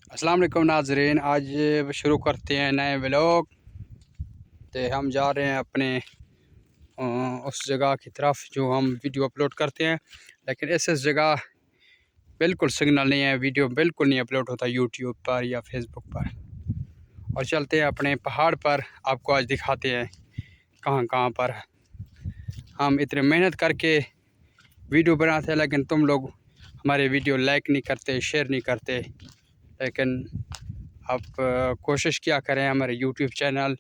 अस्सलाम वालेकुम नाज़रीन, आज शुरू करते हैं नए व्लॉग। तो हम जा रहे हैं अपने उस जगह की तरफ जो हम वीडियो अपलोड करते हैं, लेकिन इस जगह बिल्कुल सिग्नल नहीं है, वीडियो बिल्कुल नहीं अपलोड होता यूट्यूब पर या फेसबुक पर। और चलते हैं अपने पहाड़ पर, आपको आज दिखाते हैं कहाँ कहाँ पर हम इतने मेहनत करके वीडियो बनाते हैं, लेकिन तुम लोग हमारे वीडियो लाइक नहीं करते, शेयर नहीं करते। लेकिन आप कोशिश किया करें हमारे यूट्यूब चैनल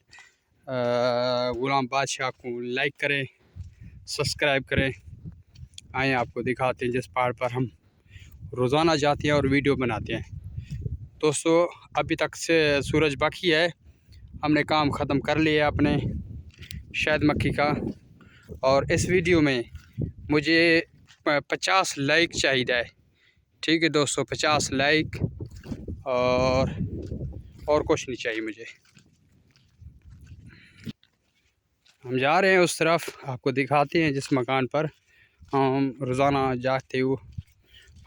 गुलाम बादशाह को लाइक करें, सब्सक्राइब करें। आए आपको दिखाते हैं जिस पहाड़ पर हम रोज़ाना जाते हैं और वीडियो बनाते हैं। दोस्तों अभी तक से सूरज बाकी है, हमने काम ख़त्म कर लिया अपने शहद मक्खी का। और इस वीडियो में मुझे 50 लाइक चाहिए। ठीक है दोस्तों, 50 लाइक और कुछ नहीं चाहिए मुझे। हम जा रहे हैं उस तरफ, आपको दिखाते हैं जिस मकान पर हम रोज़ाना जाते हुए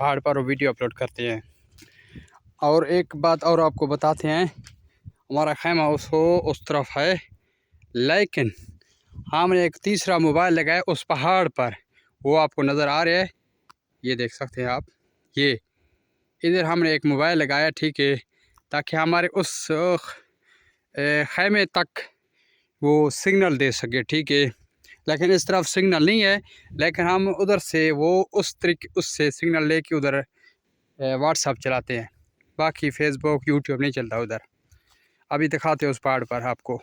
पहाड़ पर वीडियो अपलोड करते हैं। और एक बात और आपको बताते हैं, हमारा खैमा उस तरफ है, लेकिन हमने एक तीसरा मोबाइल लगाया उस पहाड़ पर, वो आपको नज़र आ रहा है, ये देख सकते हैं आप। ये इधर हमने एक मोबाइल लगाया, ठीक है, ताकि हमारे उस खैमे तक वो सिग्नल दे सके, ठीक है। लेकिन इस तरफ सिग्नल नहीं है, लेकिन हम उधर से वो उससे सिग्नल लेके उधर व्हाट्सएप चलाते हैं। बाकी फेसबुक यूट्यूब नहीं चलता उधर। अभी दिखाते हैं उस पहाड़ पर आपको।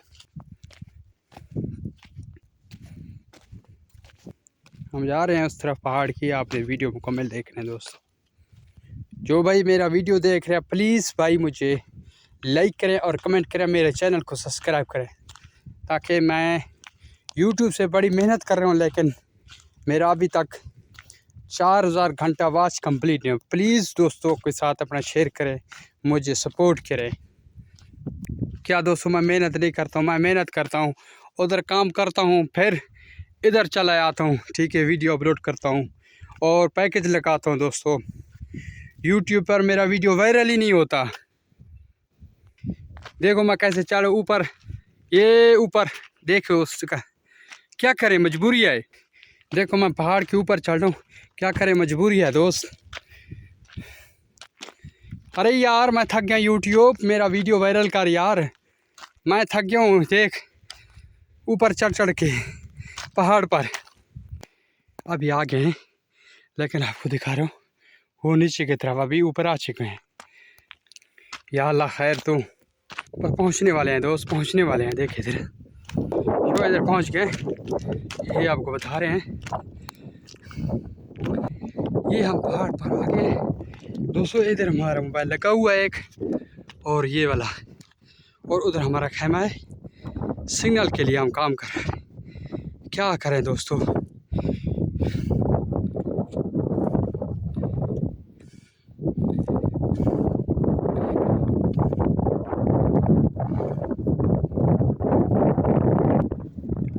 हम जा रहे हैं उस तरफ पहाड़ की, आपने वीडियो मुकम्मल देखना है दोस्तों। जो भाई मेरा वीडियो देख रहे हैं, प्लीज़ भाई मुझे लाइक करें और कमेंट करें, मेरे चैनल को सब्सक्राइब करें, ताकि मैं यूट्यूब से बड़ी मेहनत कर रहा हूँ, लेकिन मेरा अभी तक 4000 घंटा वॉच कंप्लीट नहीं हो। प्लीज़ दोस्तों के साथ अपना शेयर करें, मुझे सपोर्ट करें। क्या दोस्तों मैं मेहनत नहीं करता हूँ? मैं मेहनत करता हूँ, उधर काम करता हूँ, फिर इधर चला आता हूँ, ठीक है, वीडियो अपलोड करता हूँ और पैकेज लगाता हूँ। दोस्तों यूट्यूब पर मेरा वीडियो वायरल ही नहीं होता। देखो मैं कैसे चढ़ा ऊपर, ये ऊपर देखो उसका, क्या करें, मजबूरी है। देखो मैं पहाड़ के ऊपर चढ़ रहा हूँ, क्या करें, मजबूरी है दोस्त। अरे यार मैं थक गया, यूट्यूब मेरा वीडियो वायरल कर यार, मैं थक गया हूँ। देख ऊपर चढ़ चढ़ के पहाड़ पर, अभी आ गए हैं, लेकिन आपको दिखा रहा हूँ वो नीचे की तरफ अभी ऊपर आ चुके हैं। या अल्लाह खैर, तो ऊपर पहुँचने वाले हैं दोस्त, पहुँचने वाले हैं। देखिए इधर, जो इधर पहुँच गए, ये आपको बता रहे हैं। ये हम पहाड़ पर आ गए दोस्तों। इधर हमारा मोबाइल लगा हुआ है एक, और ये वाला, और उधर हमारा खैमा है। सिग्नल के लिए हम काम कर रहे हैं, क्या करें दोस्तों।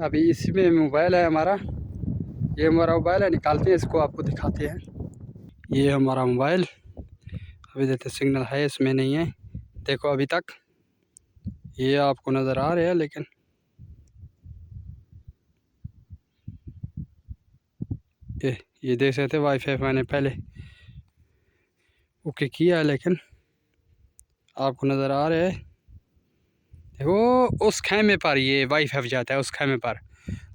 अभी इसमें मोबाइल है हमारा, ये हमारा मोबाइल है, निकालते हैं इसको, आपको दिखाते हैं। ये हमारा मोबाइल, अभी देखते सिग्नल है, इसमें नहीं है। देखो अभी तक ये आपको नज़र आ रहा है, लेकिन ये देख सकते वाईफाई मैंने पहले ओके किया है, लेकिन आपको नज़र आ रहा है। देखो उस खैमे पर ये वाईफाई जाता है, उस खैमे पर।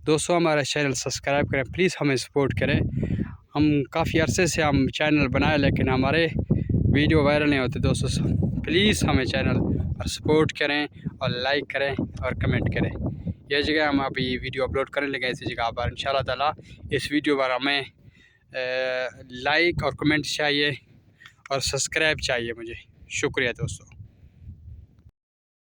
दोस्तों हमारा चैनल सब्सक्राइब करें, प्लीज़ हमें सपोर्ट करें। हम काफ़ी अरसे से हम चैनल बनाए, लेकिन हमारे वीडियो वायरल नहीं होते। दोस्तों प्लीज़ हमें चैनल पर सपोर्ट करें और लाइक करें और कमेंट करें। यह जगह हम अभी वीडियो अपलोड करने लगे, इसी जगह पर इंशाल्लाह ताला। इस वीडियो पर हमें लाइक और कमेंट चाहिए और सब्सक्राइब चाहिए मुझे। शुक्रिया दोस्तों।